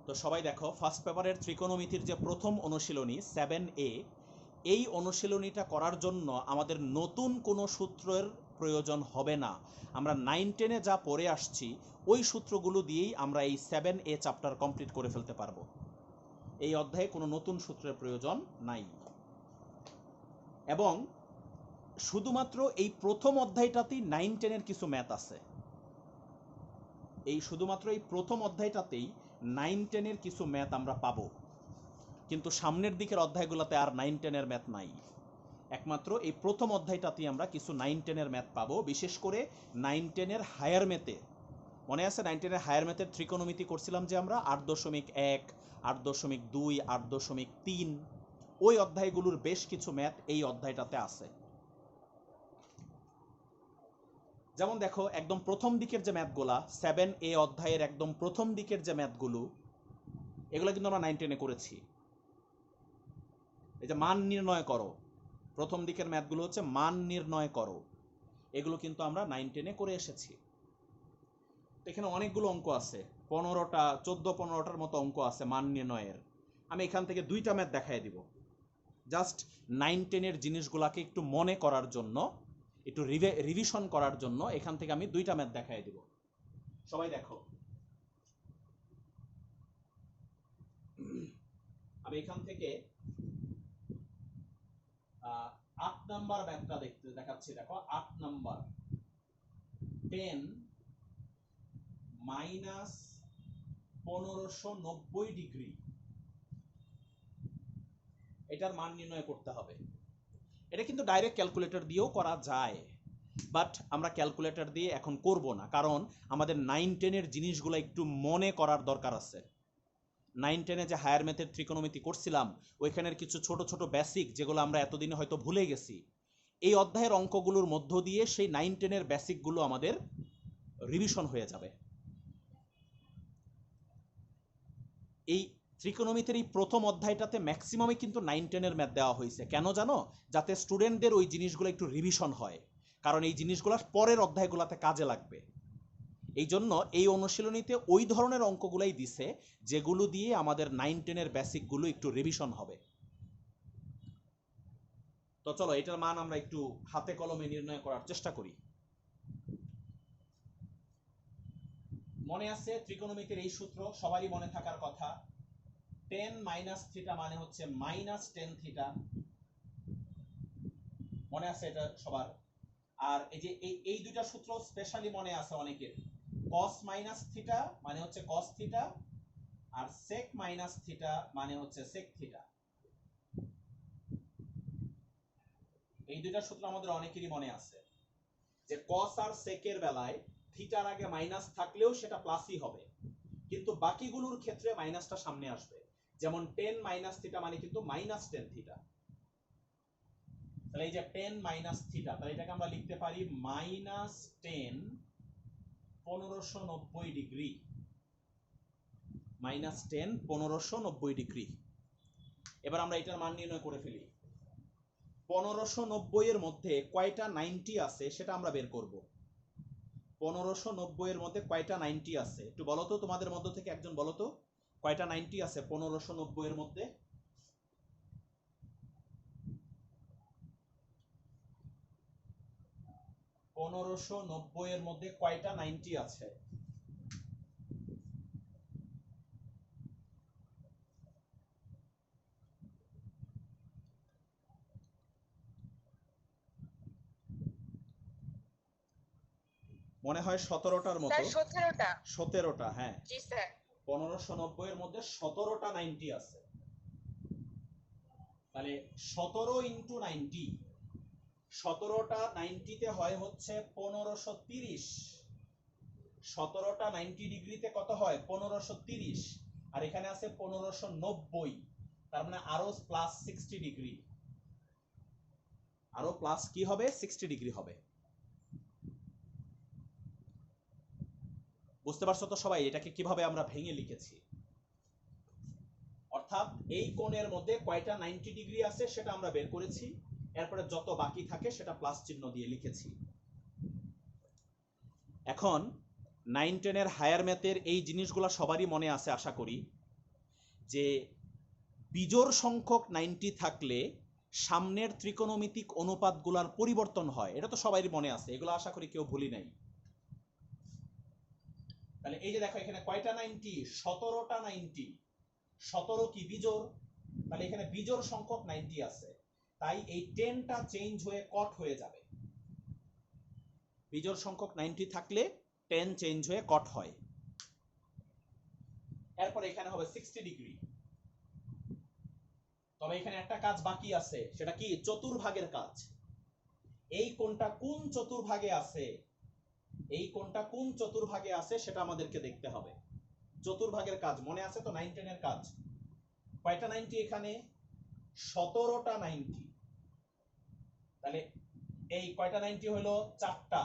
তো সবাই দেখো, ফার্স্ট পেপারের ত্রিকোণমিতির যে প্রথম অনুশীলনী 7A, এই অনুশীলনীটা করার জন্য আমাদের নতুন কোনো সূত্রের প্রয়োজন হবে না। আমরা 9-10-এ যা পড়ে আসছি ওই সূত্রগুলো দিয়েই আমরা এই 7A চ্যাপ্টার কমপ্লিট করে ফেলতে পারবো। এই অধ্যায়ে কোনো নতুন সূত্রের প্রয়োজন নাই। এবং শুধুমাত্র এই প্রথম অধ্যায়টাতেই 9-10-এর কিছু ম্যাথ আছে। শুধুমাত্র এই প্রথম অধ্যায়টাতেই 9-10-এর কিছু ম্যাথ আমরা পাবো, কিন্তু সামনের দিকের অধ্যায়গুলোতে আর 9-10-এর ম্যাথ নাই। একমাত্র এই প্রথম অধ্যায়টাতেই আমরা কিছু 9-10-এর ম্যাথ পাবো, বিশেষ করে 9-10-এর হায়ার ম্যাথে। মনে আছে 9-10-এর হায়ার ম্যাথের ত্রিকোণমিতি করছিলাম যে আমরা 8.1, 8.2, 8.3, ওই অধ্যায়গুলোর বেশ কিছু ম্যাথ এই অধ্যায়টাতে আছে। যেমন দেখো, একদম প্রথম দিকের যে ম্যাথগুলা 7A অধ্যায়ের একদম প্রথম দিকের যে ম্যাথগুলো, এগুলো কিন্তু আমরা 9-10-এ করেছি। এই যে মান নির্ণয় করো, প্রথম দিকের ম্যাথগুলো হচ্ছে মান নির্ণয় করো, এগুলো কিন্তু আমরা 9-10-এ করে এসেছি। এখানে অনেকগুলো অঙ্ক আছে, 15টা 14-15টার মতো অঙ্ক আছে মান নির্ণয়ের। আমি এখান থেকে 2টা ম্যাথ দেখাই দিব, জাস্ট 9-10-এর জিনিসগুলোকে একটু মনে করার জন্য, একটু রিভিশন করার জন্য এখান থেকে আমি 2টা ম্যাথ দেখাই দিব। সবাই দেখো, আমি এখান থেকে 8 নাম্বার ম্যাথটা দেখাচ্ছি। দেখো 8 নাম্বার, 10 মাইনাস 1590 ডিগ্রি, এটার মান নির্ণয় করতে হবে। এটা কিন্তু ডাইরেক্ট ক্যালকুলেটর দিয়েও করা যায়, বাট আমরা ক্যালকুলেটর দিয়ে এখন করব না, কারণ আমাদের 9-10-এর জিনিসগুলো একটু মনে করার দরকার আছে। 9-10-এ যে হায়ার ম্যাথের ত্রিকোণমিতি করছিলাম, ওইখানের কিছু ছোট ছোট বেসিক যেগুলো আমরা এতদিনে হয়তো ভুলে গেছি, এই অধ্যায়ের অঙ্কগুলোর মধ্য দিয়ে সেই 9-10-এর বেসিকগুলো আমাদের রিভিশন হয়ে যাবে। এই ত্রিকোণমিতির এই প্রথম অধ্যায়টাতে ম্যাক্সিমামই কিন্তু 9-10-এর ম্যাথ দেওয়া হয়েছে। কেন জানো? যাতে স্টুডেন্টদের ওই জিনিসগুলো একটু রিভিশন হয়, কারণ এই জিনিসগুলো পরের অধ্যায়গুলোতে কাজে লাগবে। এই জন্য এই অনুশীলনীতে ওই ধরনের অঙ্কগুলাই দিছে যেগুলো দিয়ে আমাদের 9-10-এর বেসিকগুলো একটু রিভিশন হবে। তো চলো, এটার মান আমরা একটু হাতে কলমে নির্ণয় করার চেষ্টা করি। মনে আছে ত্রিকোণমিতির এই সূত্র সবারই মনে থাকার কথা, tan মাইনাস থিটা মানে হচ্ছে মাইনাস টেন থিটা। মনে আছে এটা সবার? আর এই যে এই দুইটা সূত্র স্পেশালি মনে আছে অনেকের, cos মাইনাস থিটা মানে হচ্ছে cos থিটা, আর sec মাইনাস থিটা মানে হচ্ছে sec থিটা। এই দুইটা সূত্র আমাদের অনেকেরই মনে আছে, যে cos আর sec এর বেলায় থিটার আগে মাইনাস থাকলেও সেটা প্লাসই হবে, কিন্তু বাকিগুলোর ক্ষেত্রে মাইনাসটা সামনে আসবে। যেমন tan মাইনাস থিটা মানে কিন্তু মাইনাস টেন থিটা। তাহলে এই যে tan মাইনাস থিটা, তাহলে এটাকে আমরা লিখতে পারি মাইনাস 10 1590 ডিগ্রি, মাইনাস 10 1590 ডিগ্রি। এবার আমরা এটার মান নির্ণয় করে ফেলি। 1590 এর মধ্যে কয়টা 90 আছে সেটা আমরা বের করব। 1590 এর মধ্যে কয়টা 90 আছে একটু বলো তো, তোমাদের মধ্য থেকে একজন বলো তো কয়টা 90 আছে 1590 এর মধ্যে। 1590 এর মধ্যে কয়টা 90 আছে? মনে হয় 17টার মতো। 17টা, হ্যাঁ। 1590 এর মধ্যে 17টা 90 আছে। তাহলে 17 ইন্টু 90, 17টা 90-তে হয় হচ্ছে 1530। 17টা 90 ডিগ্রিতে কত হয়? 1530। আর এখানে আছে 1590, তার মানে আরো প্লাস 60 ডিগ্রি, আরো প্লাস কি হবে? 60 ডিগ্রি হবে। বুঝতে পারছো তো সবাই এটাকে কিভাবে আমরা ভেঙে লিখেছি? অর্থাৎ এই কোণের মধ্যে কয়টা 90 ডিগ্রি আছে সেটা আমরা বের করেছি, এরপরে যত বাকি থাকে সেটা প্লাস চিহ্ন দিয়ে লিখেছি। এখন 9-10-এর হায়ার ম্যাথের এই জিনিসগুলো সবারই মনে আছে আশা করি। যে বিজোড় সংখ্যক 90 থাকলে সামনের ত্রিকোণমিতিক অনুপাতগুলোর পরিবর্তন হয়। এটা তো সবারই মনে আছে, এগুলো আশা করি কেউ ভুলি নাই। তাহলে এই যে দেখো এখানে কয়টা 90? 17টা 90। 17 কি বিজোড়? তাহলে এখানে বিজোড় সংখ্যক 90 আছে, তাই এই 10টা চেঞ্জ হয়ে কট হয়ে যাবে। বিজোড় সংখ্যক 90 থাকলে 10 চেঞ্জ হয়ে কট হয়। এরপর এখানে হবে 60 ডিগ্রি। তবে এখানে একটা কাজ বাকি আছে, সেটা কি? চতুর্ভাগের কাজ। এই কোণটা কোন চতুর্ভাগে আছে, এই কোণটা কোন চতুর্ভাগে আছে সেটা আমাদেরকে দেখতে হবে। চতুর্ভাগের কাজ মনে আছে তো? 9 10 এর কাজ। কয়টা 90 এখানে? 17টা 90। তাহলে এই কয়টা 90 হলো? 4টা।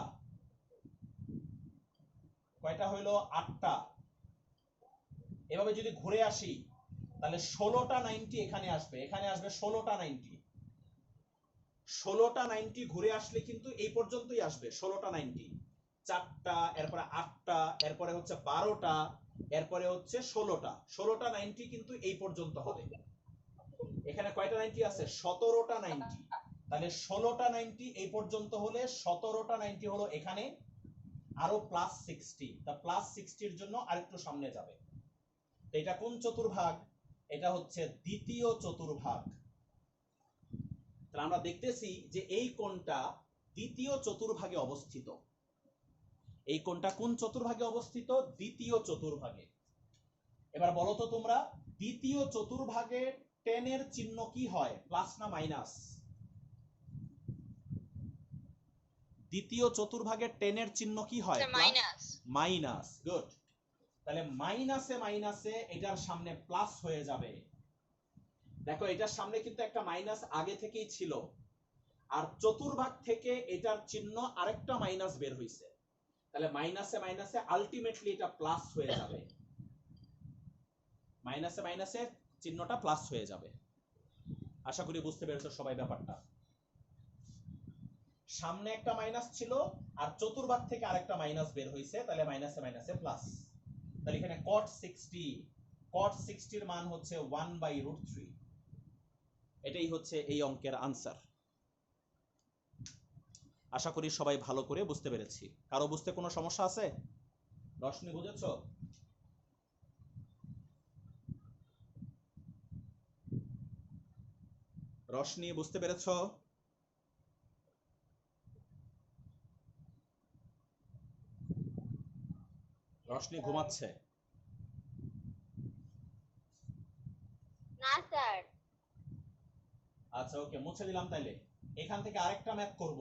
কয়টা হলো? 8টা। এভাবে যদি ঘুরে আসি তাহলে 16টা 90 এখানে আসবে, এখানে আসবে 16টা 90। 16টা 90 ঘুরে আসলে কিন্তু এই পর্যন্তই আসবে। 16টা 90, 4টা, এরপরে 8টা, এরপরে হচ্ছে 12টা, এরপরে হচ্ছে 16টা। 16টা 90 কিন্তু এই পর্যন্ত হবে। এখানে কয়টা 90 আছে? 17টা 90। তাহলে 16টা 90 এই পর্যন্ত হলে 17টা 90 হলো এখানে, আরো প্লাস 60। তা প্লাস 60 এর জন্য আরেকটু সামনে যাবে। এটা কোন চতুর্ভাগ? এটা হচ্ছে দ্বিতীয় চতুর্ভাগ। তাহলে আমরা দেখতেছি যে এই কোণটা দ্বিতীয় চতুর্ভাগে অবস্থিত। এই কোণটা কোন চতুর্ভাগে অবস্থিত? দ্বিতীয় চতুর্ভাগে। এবার বলো তো তোমরা, দ্বিতীয় চতুর্ভাগে 10 এর চিহ্ন কি হয়? প্লাস না মাইনাস? দ্বিতীয় চতুর্ভাগে 10 এর চিহ্ন কি হয়? মাইনাস। মাইনাস। গুড। তাহলে মাইনাসে মাইনাসে এটার সামনে প্লাস হয়ে যাবে। দেখো এটার সামনে কিন্তু একটা মাইনাস আগে থেকেই ছিল, আর চতুর্ভাগ থেকে এটার চিহ্ন আরেকটা মাইনাস বের হইছে। তাহলে মাইনাসে মাইনাসে আলটিমেটলি এটা প্লাস হয়ে যাবে। মাইনাসে মাইনাসে চিহ্নটা প্লাস হয়ে যাবে। আশা করি বুঝতে পেরেছো সবাই ব্যাপারটা। সামনে একটা মাইনাস ছিল আর চতুর্ভাগ থেকে আরেকটা মাইনাস বের হইছে, তাহলে মাইনাসে মাইনাসে প্লাস। তাহলে এখানে cot 60, cot 60 এর মান হচ্ছে 1/√3। এটাই হচ্ছে এই অঙ্কের আনসার। আশা করি সবাই ভালো করে বুঝতে পেরেছি। কারো বুঝতে কোনো সমস্যা আছে? রশনি বুঝেছো? রশনি বুঝতে পেরেছো? রশনি ঘুমাচ্ছে? না স্যার। আচ্ছা ওকে, মুছে দিলাম। তাইলে এখান থেকে আরেকটা ম্যাথ করব।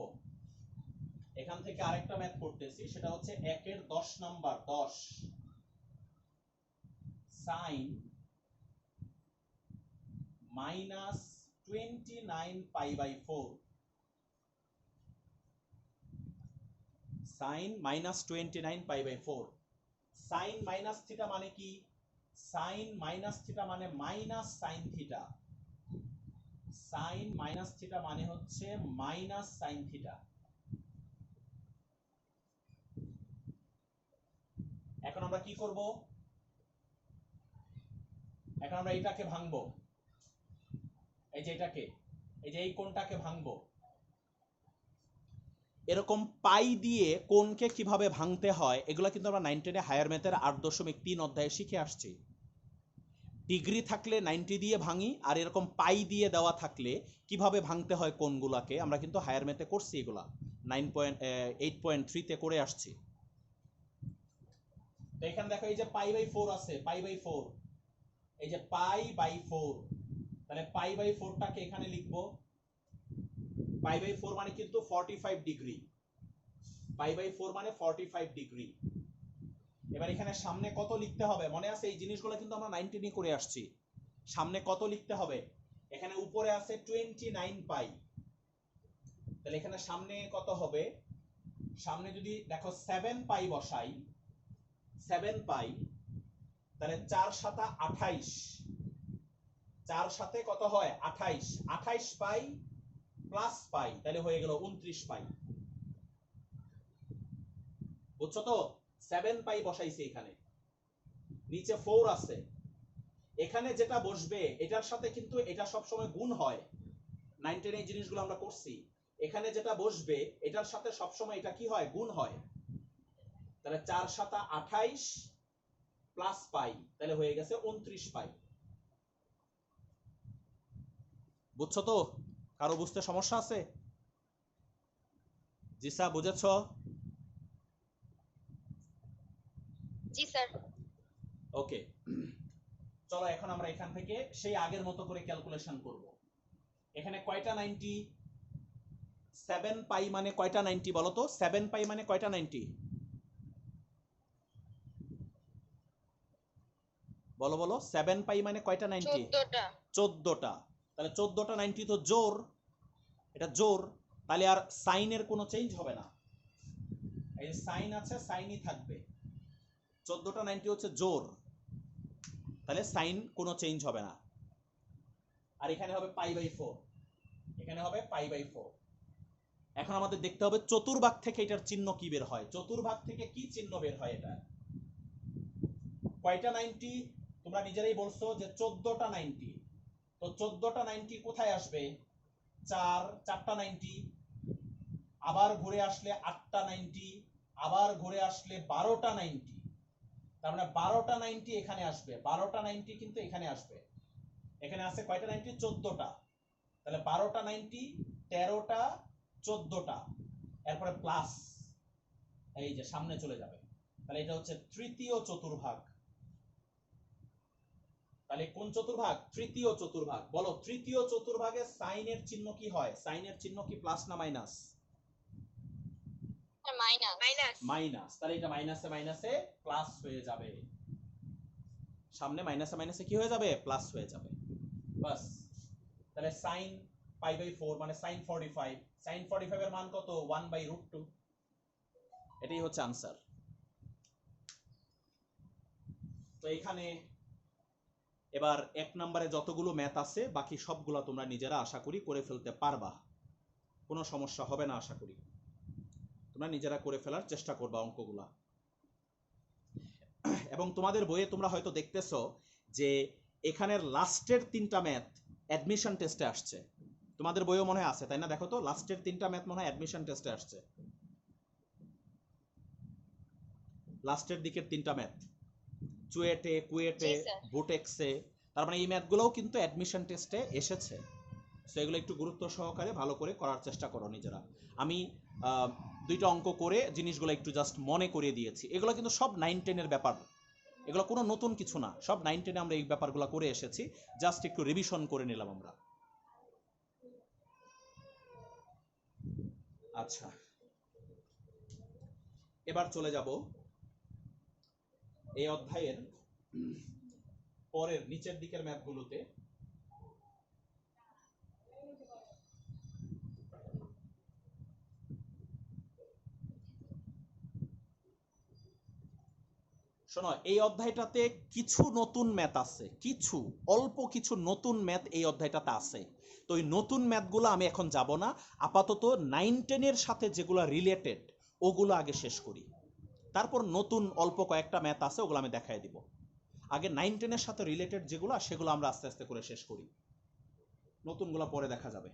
এখান থেকে আরেকটা ম্যাথ করতেছি, সেটা হচ্ছে 1 এর 10 number 10 sin -29π/4। sin -29π/4। sin minus theta মানে কি? sin মাইনাস থিটা মানে minus sin theta. sin minus theta মানে হচ্ছে মাইনাস sin থিটা। এখন আমরা কি করব? এখন আমরা এটাকে ভাঙবো। এই যে এটাকে, এই যে এই কোণটাকে ভাঙবো। এরকম পাই দিয়ে কোণকে কিভাবে ভাঙতে হয় এগুলো কিন্তু আমরা 9 10 এ হায়ার ম্যাথের 8.3 অধ্যায়ে শিখে আসছি। ডিগ্রি থাকলে 90 দিয়ে ভাঙি, আর এরকম পাই দিয়ে দেওয়া থাকলে কিভাবে ভাঙতে হয় কোণগুলোকে আমরা কিন্তু হায়ার ম্যাথে করছি। এগুলা 8.3 তে করে আসছি। তো এখানে দেখো এই যে π/4 আছে, π/4, এই যে π/4, তাহলে π/4 টাকে এখানে লিখবো। π/4 মানে কিন্তু 45 ডিগ্রি। π/4 মানে 45 ডিগ্রি। এবার এখানে সামনে কত লিখতে হবে? মনে আছে এই জিনিসগুলো কিন্তু আমরা 90 নিয়ে করে আসছি। সামনে কত লিখতে হবে? এখানে উপরে আছে 29 পাই, তাহলে এখানে সামনে কত হবে? সামনে যদি দেখো 7 পাই বসাই, 7 পাই, তাহলে 4 7 28, 4 সাথে কত হয়? 28, 28 পাই প্লাস পাই, তাহলে হয়ে গেল 29 পাই। বুঝছো তো? 7 পাই বসাইছি এখানে, নিচে 4 আছে। এখানে যেটা বসবে এটার সাথে কিন্তু এটা সবসময় গুণ হয়। 9 10 এই জিনিসগুলো আমরা করছি। এখানে যেটা বসবে এটার সাথে সবসময় এটা কি হয়, গুণ হয়। তাহলে 4 7 28 প্লাস পাই, তাহলে হয়ে গেছে 29 পাই। বুঝছো তো? কারো বুঝতে সমস্যা আছে? জি স্যার, বুঝেছ? জি স্যার। ওকে, চলো এখন আমরা এখান থেকে সেই আগের মতো করে ক্যালকুলেশন করব। এখানে কয়টা 90? 7 পাই মানে কয়টা 90 বলো তো? 7 পাই মানে কয়টা 90? বলো বলো, 7 পাই মানে কয়টা 90? 14টা। 14টা। তাহলে 14টা 90 তো জোর, এটা জোর। তাহলে আর সাইনের কোনো চেঞ্জ হবে না, এই সাইন আছে সাইনই থাকবে। 14টা 90 হচ্ছে জোর, তাহলে সাইন কোনো চেঞ্জ হবে না। আর এখানে হবে পাই বাই 4, এখানে হবে পাই বাই 4। এখন আমাদের দেখতে হবে চতুর্ভাগ থেকে এটার চিহ্ন কি বের হয়। চতুর্ভাগ থেকে কি চিহ্ন বের হয়? এটা কয়টা 90? তোমরা নিজেরাই বলছো যে 14টা 90। তো 14টা 90 কোথায় আসবে? 4টা 90, আবার ঘুরে আসলে 8টা 90, আবার ঘুরে আসলে 12টা 90। তার মানে 12টা 90 এখানে আসবে, 12টা 90 কিন্তু এখানে আসবে। এখানে আছে কয়টা 90? 14টা। তাহলে 12টা 90, 13টা, 14টা, এরপরে প্লাস এই যে সামনে চলে যাবে। তাহলে এটা হচ্ছে তৃতীয় চতুর্ভাগ। তাহলে কোন চতুর্ভাগ? তৃতীয় চতুর্ভাগ। বলো, তৃতীয় চতুর্ভাগে সাইনের চিহ্ন কি হয়? সাইনের চিহ্ন কি প্লাস না মাইনাস? মাইনাস। মাইনাস। মাইনাস। তাহলে এটা মাইনাসে মাইনাসে প্লাস হয়ে যাবে, সামনে মাইনাসে মাইনাসে কি হয়ে যাবে? প্লাস হয়ে যাবে। বাস। তাহলে সাইন পাই বাই 4 মানে সাইন 45। সাইন 45 এর মান কত? 1/√2। এটাই হচ্ছে আনসার। তো এখানে এবার 1 নম্বরে যতগুলো ম্যাথ আছে বাকি সবগুলো তোমরা নিজেরা আশা করি করে ফেলতে পারবা, কোনো সমস্যা হবে না আশা করি। তোমরা নিজেরা করে ফেলার চেষ্টা করবা অঙ্কগুলা। এবং তোমাদের বইয়ে তোমরা হয়তো দেখতেছো যে এখানের লাস্টের 3টা ম্যাথ অ্যাডমিশন টেস্টে আসছে। তোমাদের বইও মনে হয় আছে, তাই না? দেখো তো, লাস্টের 3টা ম্যাথ মনে হয় অ্যাডমিশন টেস্টে আসছে। লাস্টের দিকের 3টা ম্যাথ চুয়েটে, কুয়েটে, বুটেক্সে, তার মানে এই ম্যাথগুলোও কিন্তু অ্যাডমিশন টেস্টে এসেছে। সো এগুলো একটু গুরুত্ব সহকারে ভালো করে করার চেষ্টা করো নিজেরা। আমি 2টা অঙ্ক করে জিনিসগুলো একটু জাস্ট মনে করিয়ে দিয়েছি। এগুলো কিন্তু সব 9 10 এর ব্যাপার, এগুলো কোনো নতুন কিছু না। সব 9 10 আমরা এই ব্যাপারগুলো করে এসেছি, জাস্ট একটু রিভিশন করে নিলাম আমরা। আচ্ছা, এবার চলে যাব এই অধ্যায়ের পরের নিচের দিকের ম্যাথগুলোতে। শোনো, এই অধ্যায়টাতে কিছু নতুন ম্যাথ আছে, কিছু অল্প কিছু নতুন ম্যাথ এই অধ্যায়টাতে আছে। তো ওই নতুন ম্যাথগুলো আমি এখন যাব না, আপাতত 9 10 এর সাথে যেগুলো রিলেটেড ওগুলো আগে শেষ করি, তারপর নতুন অল্প কয়েকটা ম্যাথ আছে ওগুলো আমি দেখাই দিব। আগে 9 10 এর সাথে রিলেটেড যেগুলো সেগুলো আমরা আস্তে আস্তে করে শেষ করি, নতুনগুলো পরে দেখা যাবে।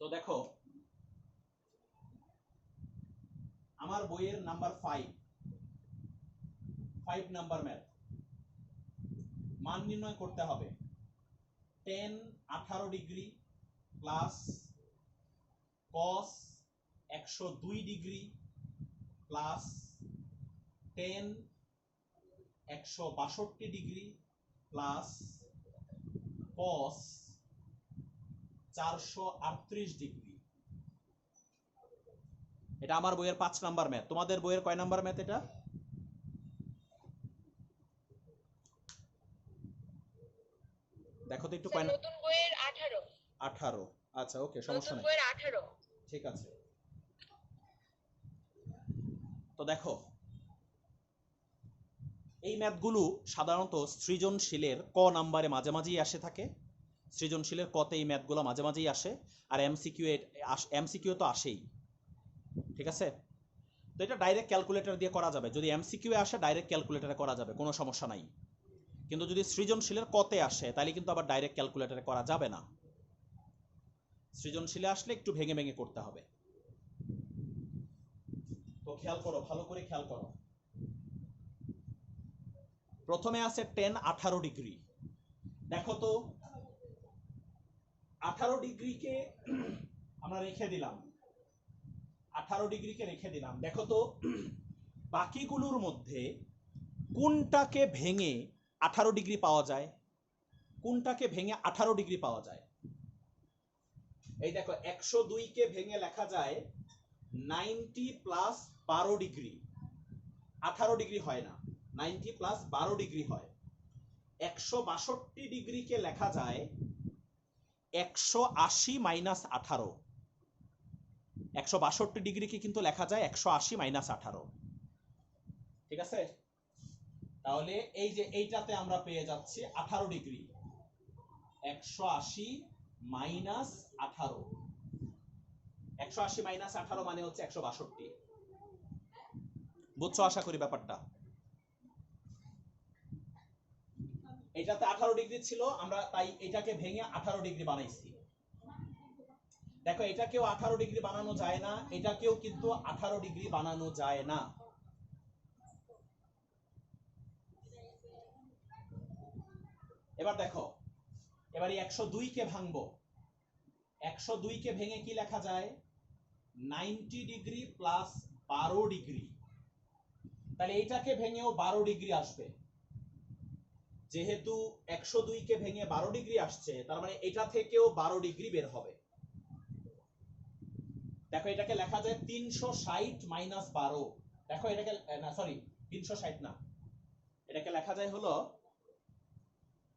তো দেখো, আমার বইয়ের নাম্বার 5 নাম্বার ম্যাথ, মান নির্ণয় করতে হবে। tan 18 degree plus cos 102 degree plus tan 162 degree plus cos 438 degree. এটা আমার বইয়ের 5 নাম্বার ম্যাথ। তোমাদের বইয়ের কয় নাম্বার ম্যাথ এটা? দেখো তো একটু। কয়? নতুন বইয়ের 18। 18। আচ্ছা, ওকে, সমস্যা নতুন নাই, বইয়ের 18। ঠিক আছে। তো দেখো, এই ম্যাথগুলো সাধারণত সৃজনশীলের ক নাম্বারে মাঝে মাঝেই আসে থাকে। সৃজনশীলের কতে এই ম্যাথগুলো মাঝে মাঝেই আসে, আর এমসিকিউ তো আসেই, ঠিক আছে। তো এটা ডাইরেক্ট ক্যালকুলেটর দিয়ে করা যাবে, যদি এমসিকিউ এ আসে ডাইরেক্ট ক্যালকুলেটরে করা যাবে, কোনো সমস্যা নাই। কিন্তু যদি সৃজনশীলের কতে আসে তাহলে কিন্তু আবার ডাইরেক্ট ক্যালকুলেটরে করা যাবে না, সৃজনশীলে আসলে একটু ভেঙে ভেঙে করতে হবে। তো খেয়াল করো, ভালো করে খেয়াল করো। প্রথমে আছে 10 18 ডিগ্রি। দেখো তো 18 ডিগ্রিকে আমরা রেখে দিলাম, 18 ডিগ্রিকে রেখে দিলাম। দেখো তো বাকিগুলোর মধ্যে কোনটাকে ভেঙে 18 ডিগ্রি পাওয়া যায়, কোনটাকে ভেঙে 18 ডিগ্রি পাওয়া যায়? এই দেখো 102 কে ভেঙে লেখা যায় 90 প্লাস 12 ডিগ্রি। 18 ডিগ্রি হয় না, 90 প্লাস 12 ডিগ্রি হয়। 162 ডিগ্রিকে লেখা যায় 180 মাইনাস 18। 162 ডিগ্রিকে কিন্তু লেখা যায় 180 মাইনাস 18। ঠিক আছে, তাহলে এই যে এইটাতে আমরা পেয়ে যাচ্ছি 18 ডিগ্রি, 180 মাইনাস 18। 180 মাইনাস 18 মানে হচ্ছে 162। বুঝছো আশা করি ব্যাপারটা। এটাতে 18 ডিগ্রি ছিল, আমরা তাই এটাকে ভেঙে 18 ডিগ্রি বানাইছি। দেখো এটাকেও 18 ডিগ্রি বানানো যায় না, এটাকেও কিন্তু 18 ডিগ্রি বানানো যায় না। এবার দেখো, এবার 102 কে ভাঙবো। 102 কে ভেঙে কি লেখা যায়? 90 ডিগ্রি প্লাস 12 ডিগ্রি। তাহলে এটাকে ভেঙেও 12 ডিগ্রি আসবে। যেহেতু 102 কে ভেঙে 12 ডিগ্রি আসছে, তার মানে এটা থেকেও 12 ডিগ্রি বের হবে। দেখো এটাকে লেখা যায় 360 মাইনাস 12। দেখো এটাকে না, সরি 360 না, এটাকে লেখা যায় হলো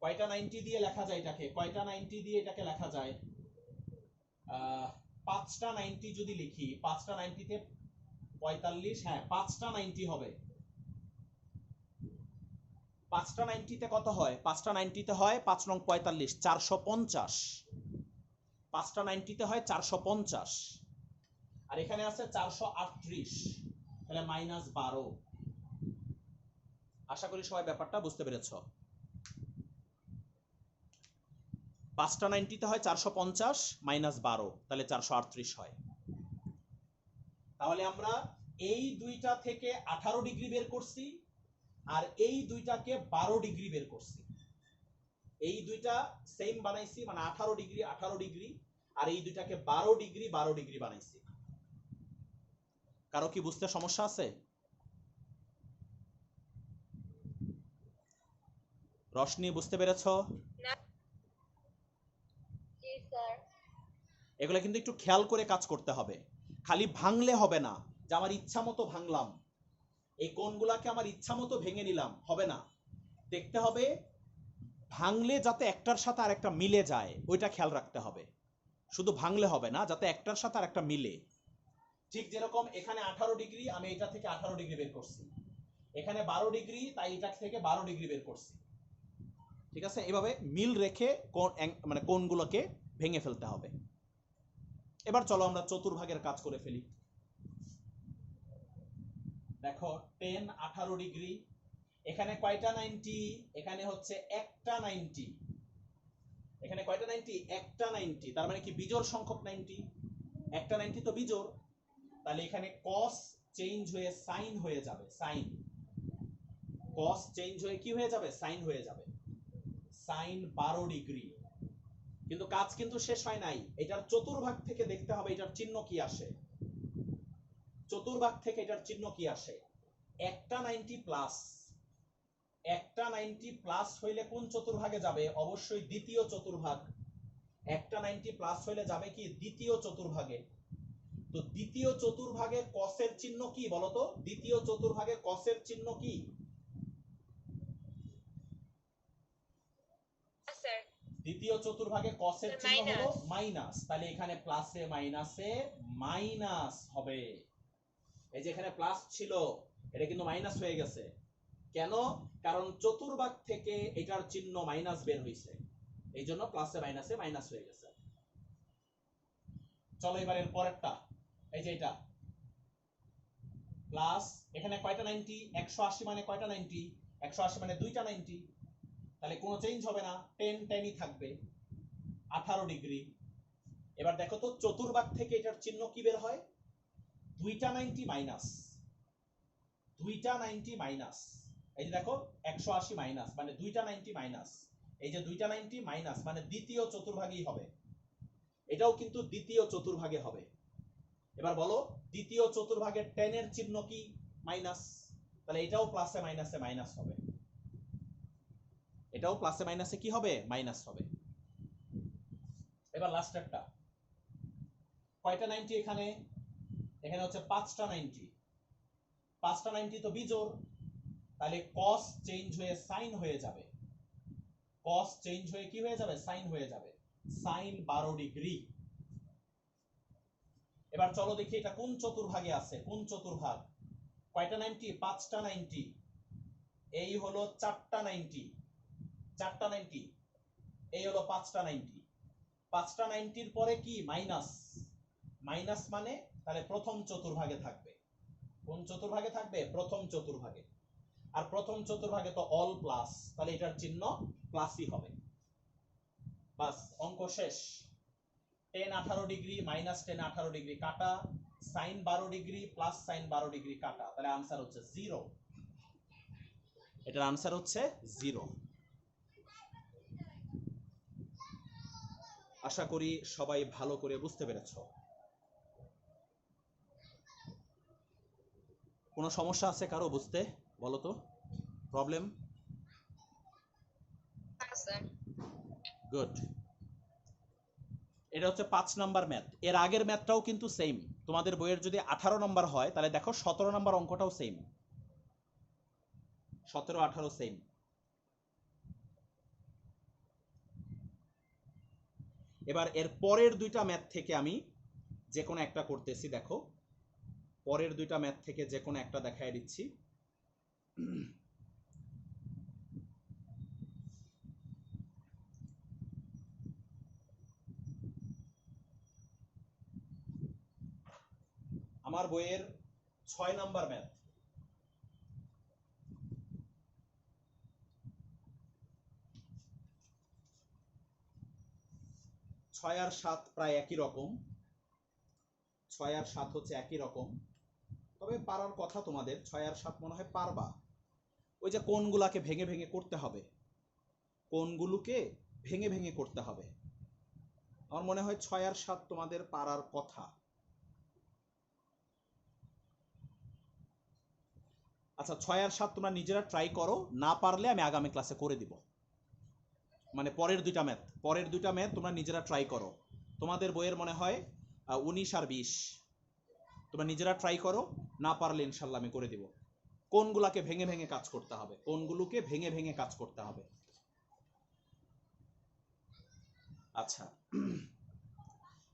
কয়টা 90 দিয়ে লেখা যায় এটাকে, কয়টা 90 দিয়ে এটাকে লেখা যায়? 5টা 90 যদি লিখি, 5টা 90 তে 45, হ্যাঁ 5টা 90 হবে। 5টা 90 তে কত হয়? 5টা 90 তে হয় 5 নং 45, 450। 5টা 90 তে হয় 450, আর এখানে আছে 438, তাহলে মাইনাস 12। আশা করি সবাই ব্যাপারটা বুঝতে পেরেছো। 5টা 90 তে হয় 450 মাইনাস 12, তাহলে 438 হয়। তাহলে আমরা এই দুইটা থেকে 18 ডিগ্রি বের করছি, আর এই দুইটাকে 12 ডিগ্রি বের করছি। এই দুইটা সেম বানাইছি, মানে 18 ডিগ্রি 18 ডিগ্রি, আর এই দুইটাকে 12 ডিগ্রি 12 ডিগ্রি বানাইছি। কারো কি বুঝতে সমস্যা আছে? রশনি বুঝতে পেরেছো? না জি স্যার। এগুলো কিন্তু একটু খেয়াল করে কাজ করতে হবে, খালি ভাঙলে হবে না যে আমার ইচ্ছা মতো ভাঙলাম, এই কোণগুলাকে আমার ইচ্ছা মতো ভেঙে নিলাম, হবে না। দেখতে হবে ভাঙলে যাতে একটার সাথে আর একটা মিলে যায়, ওইটা খেয়াল রাখতে হবে। শুধু ভাঙলে হবে না, যাতে একটার সাথে আর একটা মিলে। ঠিক যেরকম এখানে 18 ডিগ্রি, আমি এটা থেকে 18 ডিগ্রি বের করছি, এখানে 12 ডিগ্রি, তাই এটা থেকে 12 ডিগ্রি বের করছি। ঠিক আছে, এভাবে মিল রেখে মানে কোণগুলোকে ভেঙে ফেলতে হবে। এবার চলো আমরা চতুর্ভাগের কাজ করে ফেলি। দেখো 10 18 ডিগ্রি, এখানে কয়টা 90? এখানে হচ্ছে একটা 90। এখানে কয়টা 90? একটা 90, তার মানে কি বিজোড় সংখ্যক 90। একটা 90 তো বিজোড়, তাহলে এখানে cos চেঞ্জ হয়ে sin হয়ে যাবে, sin। cos চেঞ্জ হয়ে কি হয়ে যাবে? sin হয়ে যাবে, sin 12 ডিগ্রি। কিন্তু কাজ কিন্তু শেষ হয় নাই, এটার চতুর্ভাগ থেকে দেখতে হবে এটার চিহ্ন কি আসে। চতুর্ভাগ থেকে এটার চিহ্ন কি আসে? একটা 90 প্লাস, একটা 90 প্লাস হইলে কোন চতুর্ভাগে যাবে? অবশ্যই দ্বিতীয় চতুর্ভাগ। একটা 90 প্লাস হইলে যাবে কি? দ্বিতীয় চতুর্ভাগে। তো দ্বিতীয় চতুর্ভাগে কসের চিহ্ন কি বলতো? দ্বিতীয় চতুর্ভাগে কসের চিহ্ন কি? স্যার দ্বিতীয় চতুর্ভাগে কসের চিহ্ন হলো মাইনাস। মাইনাস, তাহলে এখানে প্লাসে মাইনাসে মাইনাস হবে। এই যে এখানে প্লাস ছিল, এটা কিন্তু মাইনাস হয়ে গেছে। কেন? কারণ চতুর্ভাগ থেকে এটার চিহ্ন মাইনাস বের হইছে, এই জন্য প্লাসে মাইনাসে মাইনাস হয়ে গেছে। চলো এবার এর পরেরটা, এই যে এটা প্লাস এখানে কয়টা 90, 180 মানে কয়টা 90, 180 মানে দুইটা 90, তাহলে কোনো চেঞ্জ হবে না, 10 10ই থাকবে, 18 ডিগ্রি। এবার দেখো তো চতুর্ভাগ থেকে এটার চিহ্ন কি বের হয়, দুইটা 90 মাইনাস, দুইটা 90 মাইনাস, এই যে দেখো 180 মাইনাস মানে দুইটা 90 মাইনাস, এই যে দুইটা 90 মাইনাস মানে দ্বিতীয় চতুর্ভাগই হবে, এটাও কিন্তু দ্বিতীয় চতুর্ভাগে হবে। এবার বলো দ্বিতীয় চতুর্ভাগের 10 এর চিহ্ন কি, মাইনাস, তাহলে এটাও প্লাসে মাইনাসে মাইনাস হবে, এটাও প্লাসে মাইনাসে কি হবে, মাইনাস হবে। এবার লাস্টেরটা কয়টা 90 এখানে, এখানে হচ্ছে 5টা 90, 5টা 90 তো বিজোড়, তাহলে cos চেঞ্জ হয়ে sin হয়ে যাবে, cos চেঞ্জ হয়ে কি হয়ে যাবে, sin হয়ে যাবে, sin 12 ডিগ্রি। এবার চলো দেখি এটা কোন চতুর্ভাগে আছে, কোন চতুর্ভাগ, কয়টা 90, 5টা 90, এই হলো 4টা 90, 4টা 90, এই হলো 5টা 90, 5টা 90 এর পরে কি মাইনাস, মাইনাস মানে তাহলে প্রথম চতুর্ভাগে থাকবে, কোন চতুর্ভাগে থাকবে, প্রথম চতুর্ভাগে, আর প্রথম চতুর্ভাগে তো অল প্লাস, তাহলে এটার চিহ্ন প্লাসই হবে, বাস অঙ্ক শেষ। 10 18 ডিগ্রি মাইনাস 10 18 ডিগ্রি কাটা, sine 12 degree plus sine 12 degree কাটা, তাহলে आंसर হচ্ছে 0, এটার आंसर হচ্ছে 0। আশা করি সবাই ভালো করে বুঝতে পেরেছো। কোনো সমস্যা আছে কারো বুঝতে, বলো তো, প্রবলেম? Sir good. এটা হচ্ছে 5 নাম্বার ম্যাথ, এর আগের ম্যাথটাও কিন্তু সেম, তোমাদের বইয়ের যদি 18 নাম্বার হয় তাহলে দেখো 17 নাম্বার অঙ্কটাও সেম, 17 18 সেম। এবার এর পরের দুইটা ম্যাথ থেকে আমি যে কোনো একটা করতেছি, দেখো পরের দুইটা ম্যাথ থেকে যে কোনো একটা দেখায় দিচ্ছি। আমার বইয়ের 6 নাম্বার ম্যাথ, 6 আর 7 প্রায় একই রকম, 6 আর 7 হচ্ছে একই রকম, তবে পারার কথা তোমাদের, 6 আর 7 মনে হয় পারবা। ওই যে কোণগুলাকে ভেঙে ভেঙে করতে হবে, কোণগুলোকে ভেঙে ভেঙে করতে হবে, আমার মনে হয় 6 আর 7 তোমাদের পারার কথা। আচ্ছা 6 আর 7 তোমরা নিজেরা ট্রাই করো, না পারলে আমি আগামী ক্লাসে করে দিব, মানে পরের দুইটা ম্যাথ তোমরা নিজেরা ট্রাই করো, তোমাদের বইয়ের মনে হয় 19 আর 20, তোমরা নিজেরা ট্রাই করো, না পারলে ইনশাল্লাহ আমি করে দিব। কোনগুলাকে ভেঙে ভেঙে কাজ করতে হবে, কোনগুলোকে ভেঙে ভেঙে কাজ করতে হবে। আচ্ছা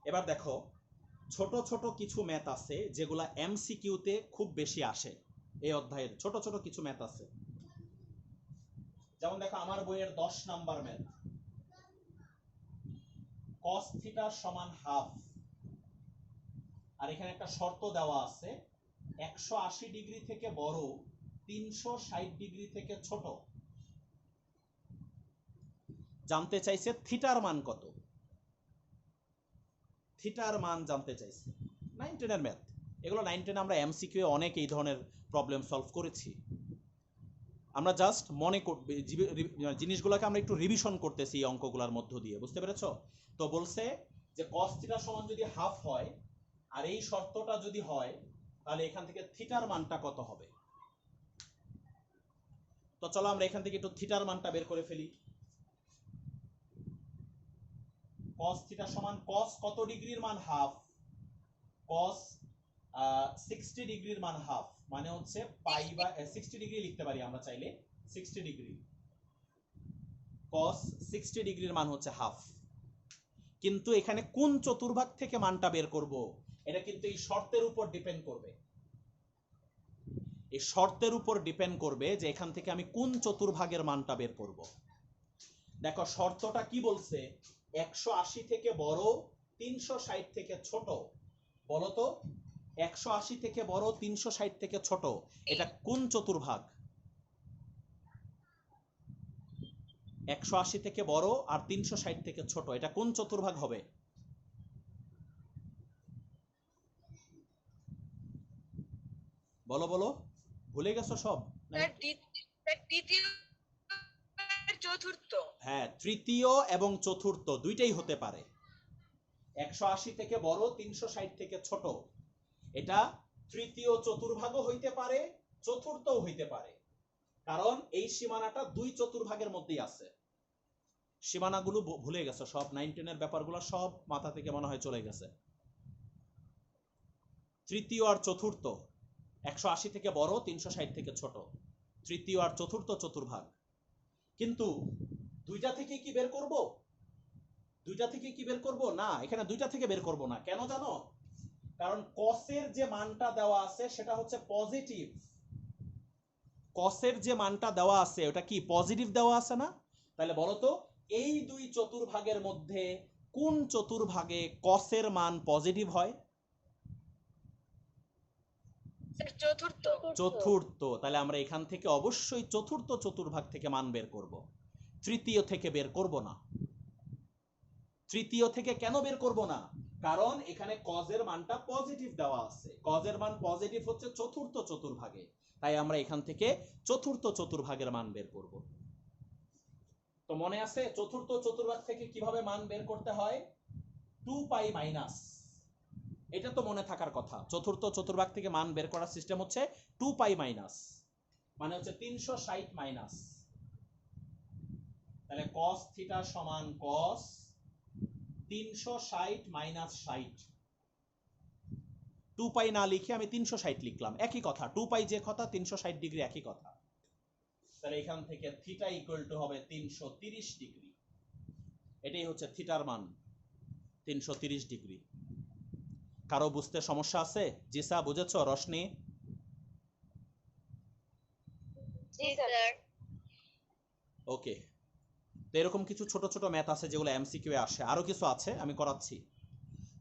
এবার দেখো ছোট ছোট কিছু ম্যাথ আছে যেগুলা এমসিকিউতে খুব বেশি আসে, এই অধ্যায়ের ছোট ছোট কিছু ম্যাথ আছে, যেমন দেখো আমার বইয়ের 10 নাম্বার ম্যাথ, cos থিটা সমান হাফ, আর এখানে একটা শর্ত দেওয়া আছে 180 ডিগ্রি থেকে বড়, 360 ডিগ্রি থেকে ছোট, জানতে চাইছে থিটার মান কত, থিটার মান জানতে চাইছে। 9 10 এর ম্যাথ এগুলো, 9 10 আমরা এমসিকিউ এ অনেক এই ধরনের প্রবলেম সলভ করেছি, আমরা জাস্ট মনে জিনিসগুলোকে আমরা একটু রিভিশন করতেছি এই অঙ্কগুলোর মধ্য দিয়ে, বুঝতে পেরেছো? তো বলছে যে cos থিটা সমান যদি হাফ হয় আর এই শর্তটা যদি হয় তাহলে এখান থেকে থিটার মানটা কত হবে। তো চলো আমরা এখান থেকে একটু থিটার মানটা বের করে ফেলি। cos থিটা সমান cos কত ডিগ্রির মান হাফ, cos 60 ডিগ্রির মান হাফ, মানে হচ্ছে পাই বা 60 ডিগ্রি লিখতে পারি আমরা চাইলে, 60 ডিগ্রি, cos 60 ডিগ্রির মান হচ্ছে হাফ। কিন্তু এখানে কোন চতুর্ভাগ থেকে মানটা বের করব, এটা কিন্তু এই শর্তের উপর ডিপেন্ড করবে, এই শর্তের উপর ডিপেন্ড করবে যে এখান থেকে আমি কোন চতুর্ভাগের মানটা বের করব। দেখো শর্তটা কি বলছে, 180 থেকে বড়, 360 থেকে ছোট, বলো তো 180 থেকে বড় 360 থেকে ছোট, এটা কোন চতুর্ভাগ? 180 থেকে বড় আর 360 থেকে ছোট, এটা কোন চতুর্ভাগ হবে? বলো বলো, ভুলে গেছো সব? স্যার তৃতীয় আর চতুর্থ। হ্যাঁ, তৃতীয় এবং চতুর্থ দুইটাই হতে পারে। 180 থেকে বড়, 360 থেকে ছোট, এটা তৃতীয় চতুর্ভাগও হইতে পারে, চতুর্থও হইতে পারে, কারণ এই সীমানাটা দুই চতুর্ভাগের মধ্যেই আছে। সীমানাগুলো ভুলে গেছো সব, 9, 10 এর ব্যাপারগুলো সব মাথা থেকে মনে হয় চলে গেছে। তৃতীয় আর চতুর্থ, 180 থেকে বড়, 360 থেকে ছোট, তৃতীয় আর চতুর্থ চতুর্ভাগ। কিন্তু দুইটা থেকে কি বের করব? দুইটা থেকে কি বের করব? না, এখানে দুইটা থেকে বের করব না। কেন জানো? কারণ কসের যে মানটা দেওয়া আছে সেটা হচ্ছে পজিটিভ। কসের যে মানটা দেওয়া আছে ওটা কি পজিটিভ দেওয়া আছে না? তাহলে বলো তো, এই দুই চতুর্ভাগের মধ্যে কোন চতুর্ভাগে কসের মান পজিটিভ হয়? স্যার চতুর্থ। চতুর্থ। তাহলে আমরা এখান থেকে অবশ্যই চতুর্থ চতুর্ভাগ থেকে মান বের করব, তৃতীয় থেকে বের করব না। তৃতীয় থেকে কেন বের করব না? কারণ এখানে কজের মানটা পজিটিভ দেওয়া আছে, কজের মান পজিটিভ হচ্ছে চতুর্থ চতুর্ভাগে, তাই আমরা এখান থেকে চতুর্থ চতুর্ভাগের মান বের করব। তো মনে আছে চতুর্থ চতুর্ভাগ থেকে কিভাবে মান বের করতে হয়? 2 পাই মাইনাস, এটা তো মনে থাকার কথা। চতুর্থ চতুর্ভাগ থেকে মান বের করার সিস্টেম হচ্ছে 2 পাই মাইনাস, মানে হচ্ছে 360 মাইনাস। তাহলে cos থিটা সমান cos 360 মাইনাস 60। 2 পাই না লিখে আমি 360 লিখলাম, একই কথা। 2 পাই যে কথা, 360 ডিগ্রি একই কথা। তাহলে এখান থেকে থিটা ইকুয়াল টু হবে 330 ডিগ্রি। এটাই হচ্ছে থিটার মান, 330 ডিগ্রি। কারো বুঝতে সমস্যা আছে? জিসা বুঝেছো? রশনি? জি স্যার। ওকে। তো এরকম কিছু ছোট ছোট ম্যাথ আছে যেগুলো এমসিকিউ এ আসে, আরো কিছু আছে আমি করাচ্ছি।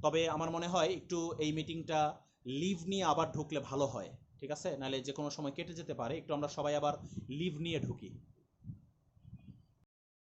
তবে আমার মনে হয় একটু এই মিটিংটা লিভ নিয়ে আবার ঢুকলে ভালো হয়, ঠিক আছে? নাহলে যে কোনো সময় কেটে যেতে পারে, একটু আমরা সবাই আবার লিভ নিয়ে ঢুকি।